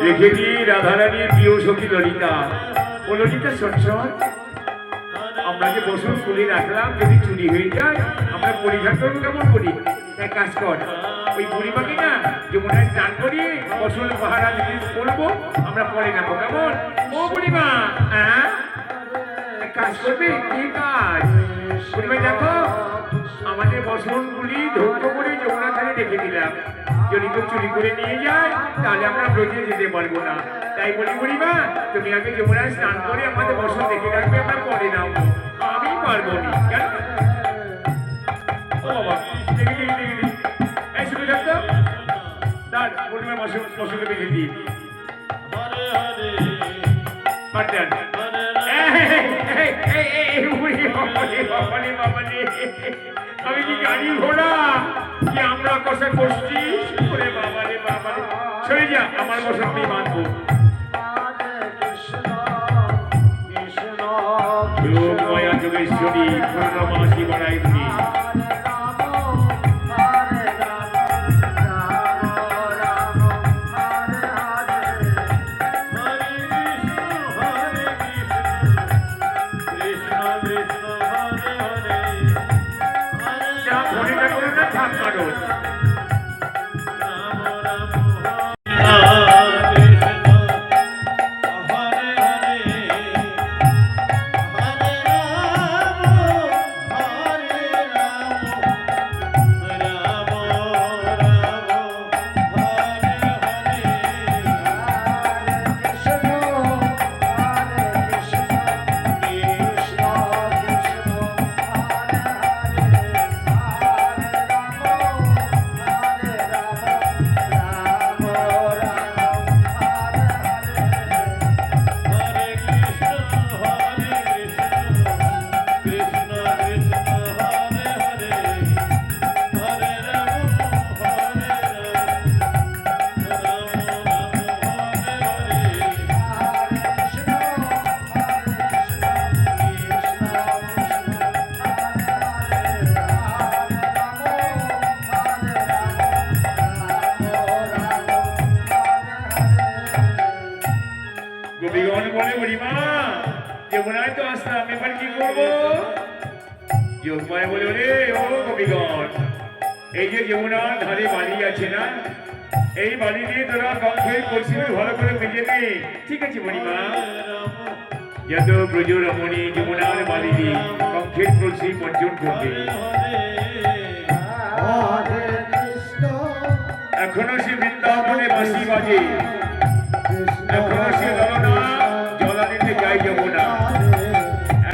রেখেছি রাধারানীর প্রিয় সখী ললিতা। ও ললিতা সচ্ছল, আমরা যে বসুন খুলে রাখলাম, যদি চুরি হয়ে যায় আমরা পরিঘাট করবো কেমন করি? এক কাজ কর, ওই বুড়িমাকে না যমুনায় স্নান করিয়ে বসুন পাহারা যদি করবো, আমরা পরে নেবো কেমন? ও বুড়িমা, হ্যাঁ কাজ করবে? কি কাজ? বুড়িমা দেখো, আমাদের বসনগুলি ধৈর্য করে যমুনা ধারে রেখে দিলাম, যদি কেউ চুরি করে নিয়ে যায় তাহলে আমরা ব্রজে যেতে পারবো না। তাই বলি বুড়িমা, তুমি আগে যমুনায় স্নান করে আমাদের বসন দেখে রাখবে, আমরা পরে নাও। আমি পারবো না কেন? ও বাবা, দেখি দেখি দেখি দেখি, এই শুনে থাকতো তার বুড়িমা বসনকে দেখে দিই আমি কি গাড়ি ঘোড়া কি আমরা কষা করছি? বাবারে বাবারে, সরে যা, আমার বসন আমি মানবো। মায়া যোগেশ্বরী পূর্ণমাসী বড়াই তুমি। পাবো। যোগমায়া বলে ওরে ও কবিগণ, এই যে যমুনার ধারে বাড়ি আছে না, এই বাড়ি দিয়ে তোরা গঙ্গের কলসি ভালো করে মেজে নে। ঠিক আছে বুড়িমা। যত ব্রজ রমণী যমুনার বাড়ি দিয়ে গঙ্গের কলসি বর্জন করবে। এখনো সে বৃন্দাবনে বাঁশি বাজে, এখনো সে ললনা জলা দিতে যায় যমুনা,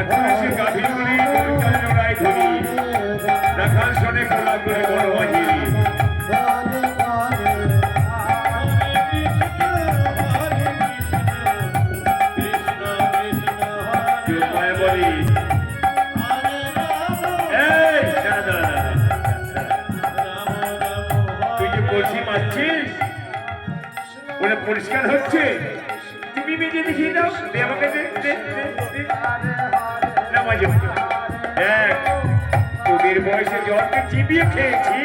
এখনো সে গাভীর করে লড়াই ধরি, রাখাল শোনে কোলা করে বড় বাজি। পরিষ্কার হচ্ছে, তুমি মেজে দেখিয়ে দাও। আমাকে তোদের বয়সে জলকে চিবিয়ে খেয়েছি,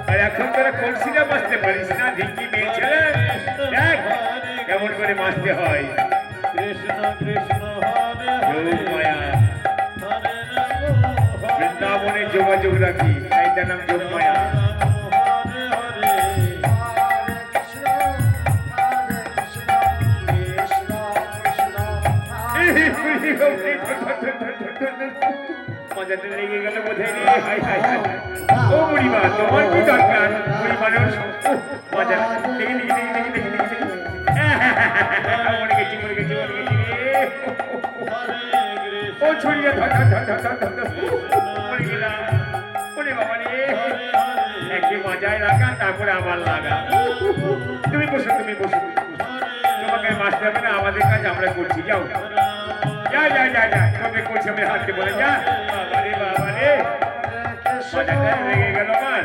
আর এখন তোরা কলসিটা বাঁচতে পারিস না। ঢিঙ্কি মেয়ে ছেলে দেখ কেমন করে বাঁচতে হয়। যোগমায়া বৃন্দাবনে যোগাযোগ রাখি, তাই তার নাম যোগমায়া। মজাটা লেগে গেল বোধহয় রে। হাই হাই হাই, ও বুড়িমা তোমার কি দরকার? বুড়ি মানুষ মজা দেখি দেখি দেখি দেখি দেখি দেখি মরে গেছি মরে গেছি মরে গেছি রে। ও ছড়িয়ে ধর ধর ধর ধর ধর ধর মরে গেলাম। ওরে বাবা রে, একে মজায় লাগা তারপরে আবার লাগা। তুমি বসো তুমি বসো, তোমাকে মাসতে হবে না, আমাদের কাজ আমরা করছি। যাও যা যা যা যা, তোকে করছি আমি হাতে বলে যা। বাবা রে বাবা রে, মজাটা লেগে গেল আমার।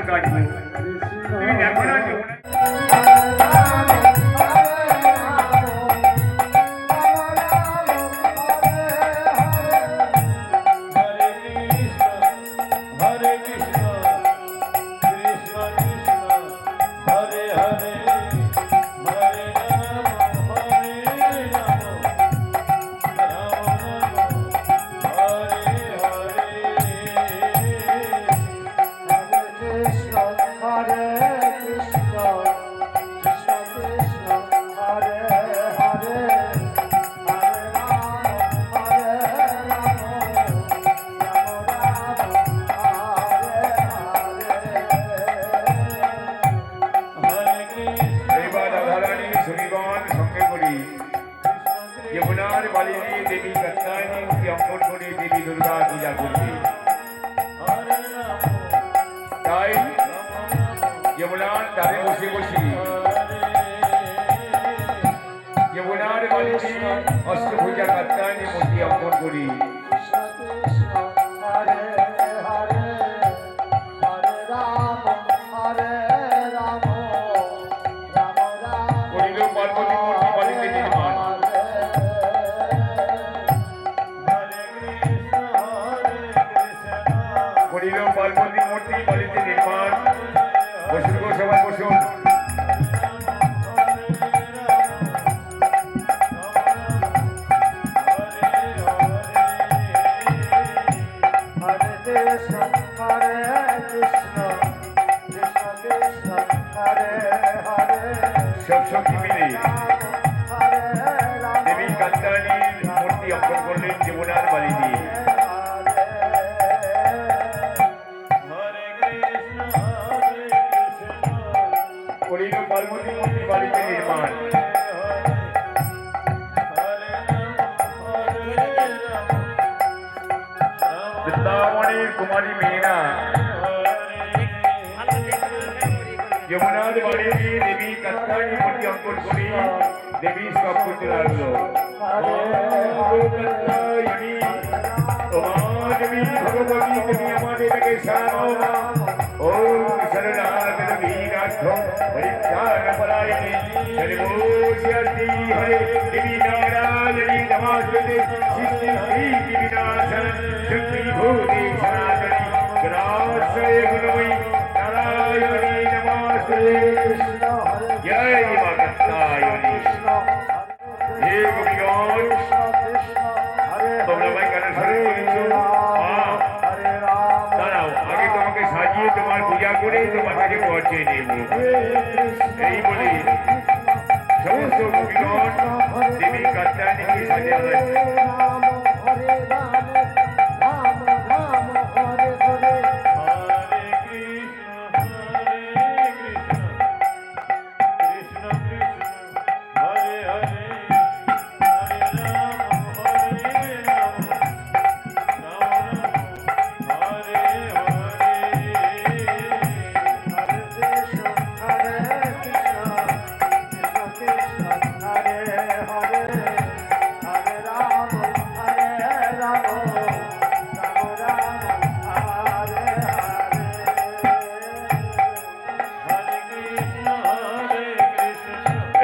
কাটবো। তুমি দেখো না যমুনা যমুনার বালিনী দেবী কাত্যায়নী মূর্তি অঙ্কন করে দেবী দুর্গা পূজা করবে। তাই যমুনার ধারে বসে বসে যমুনার বালিনী অষ্টভুজা কাত্যায়নী মূর্তি অঙ্কন করি। পার্বতী মূর্তি বালিতে নির্মাণ। বসুন গো সবাই বসুন। সব শক্তি মিলে দেবী কাত্যায়নীর মূর্তি অঙ্কন করলেন যমুনার বালি দিয়ে। পার্বতী মূর্তি বালিতে নির্মাণ। বৃন্দাবনের কুমারী মেয়েরা যমুনার বাড়ি গিয়ে দেবী কাত্যায়নী মূর্তি অঙ্কন করে দেবী সব করতে লাগলো। তোমার দেবী ভগবতী তুমি আমাদের সারাও ওম শরণাগত বীরার্থ পরিত্রাণ পরায়ণে সর্বোষয়তি হরে দেবী নারায়ণী নমস্তে সৃষ্টি স্থিতি বিনাশন শক্তি ভূতি সনাতনী গ্রাসয় গুণময়ী নারায়ণী নমস্তে। জয় মা কাত্যায়নী। হে গোপীগণ তোমরা ভাই কেন সরে বলেছো? দাঁড়াও, আগে তোমাকে সাজিয়ে তোমার পূজা করে তোমার কাছে পৌঁছে নেব। এই বলে সমস্ত গোপীগণ দেবী কাত্যায়নীকে সাজিয়ে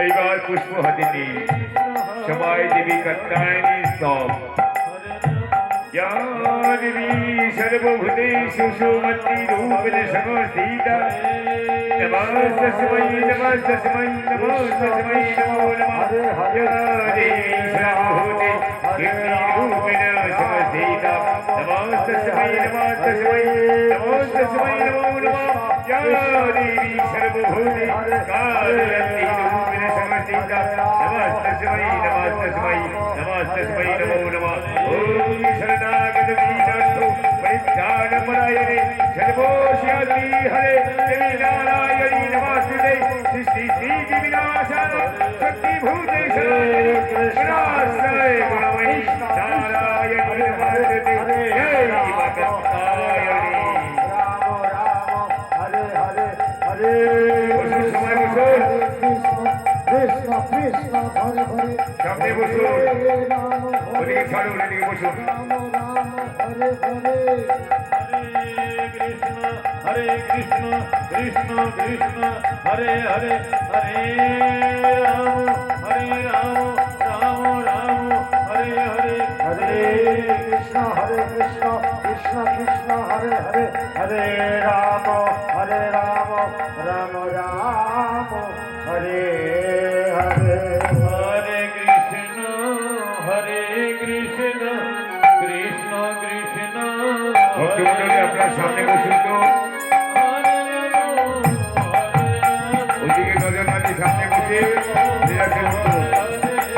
এইবার পুষ্প হাতে নিয়ে সবাই দেবী কাত্যায়নী সব দেবী সর্বভূতেষু সুমতি রূপেণ সংস্থিতা। নমস্তস্मै নমস্তস্मै নমস্তস্मै নমো নমঃ। দেবী সর্বভূতে রূপেণ সংস্থিতা। নমস্তস্मै নমস্তস্मै নমস্তস্मै নমো নমঃ। দেবী সর্বভূতে কালরূপেণ সংস্থিতা। নমস্তস্मै নমস্তস্मै নমস্তস্मै নমো নমঃ। ওম শরণাগত বীরার্থ পরিত্রাণ পরায়ণে সর্বোষয়তি হরে দেবী নারায়ণী নমস্তে সৃষ্টি স্থিতি বিনাশন শক্তি ভূতে সনাতনী গ্রাসয় গুণময়ী নারায়ণী নমস্তে। জয় মা কাত্যায়নী। বসুন সময় বসুন, সামনে বসুন, ওদিকে ছাড়ুন, এদিকে বসুন। হরে কৃষ্ণ কৃষ্ণ কৃষ্ণ হরে হরে হরে রাম রাম রাম হরে হরে হরে কৃষ্ণ কৃষ্ণ কৃষ্ণ হরে হরে হরে রাম রাম রাম হরে হরে হরে কৃষ্ণ কৃষ্ণ কৃষ্ণ ভক্তমণ্ডলী আপনার সামনে বসুন তো ওইদিকে নজর মাটি সামনে বসে নিরাশন করুন।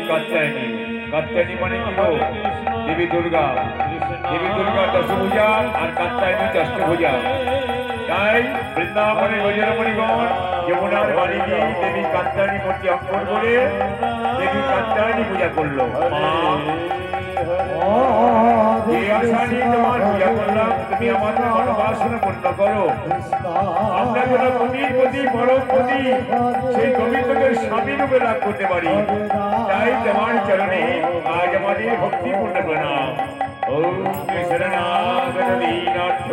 কাত্যায়নী। কাত্যায়নী মানে কি গো? দেবী দুর্গা। দেবী দুর্গা দশভুজা আর কাত্যায়নী দষ্টভুজা। তাই বৃন্দাবনের গজরমণিগণ যমুনার বাড়ি দিয়ে দেবী কাত্যায়নী মূর্তি অঙ্কন করে দেবী কাত্যায়নী পূজা করলো। মা, যে আশা নিয়ে তোমার পূজা করলাম, তুমি আমাদের মনোবাসনা পূর্ণ করো। আমরা যেন পতির প্রতি পরম পতি সেই গোবিন্দকে স্বামী রূপে লাভ করতে পারি। তাই তোমার চরণে আজ আমাদের ভক্তিপূর্ণ প্রণাম। ওম শরণাগত দীনার্থ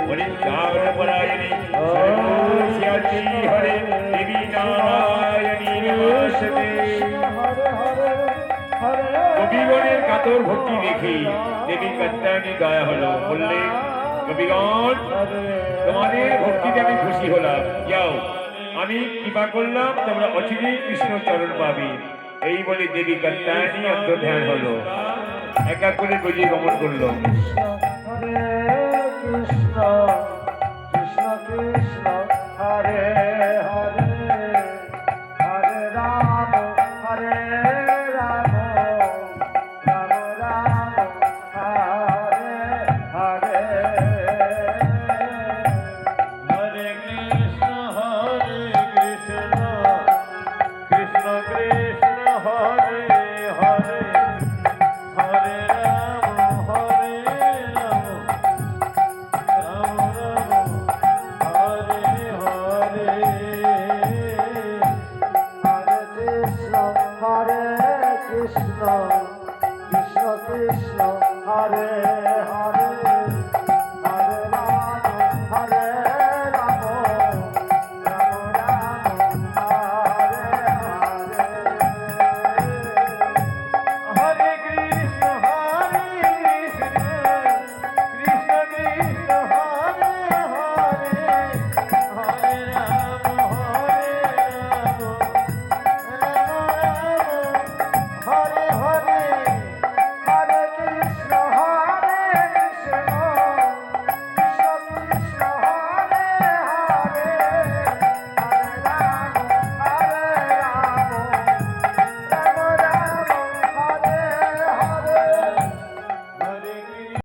পরিত্রাণপরায়ণে সর্বস্যাতি হরে দেবী নারায়ণী নমস্তে। কবিগণের কাতর ভক্তি দেখি দেবী কাত্যায়নী দয়া হলো, বললেন কবিগণ তোমাদের ভক্তিতে আমি খুশি হলাম, যাও আমি কৃপা করলাম, তোমরা অচিরেই কৃষ্ণ চরণ পাবে। এই বলে দেবী কাত্যায়নী অন্তর্ধান হলো, একা করে গজিয়ে গমন করলো। কৃষ্ণ কৃষ্ণ কৃষ্ণ হরে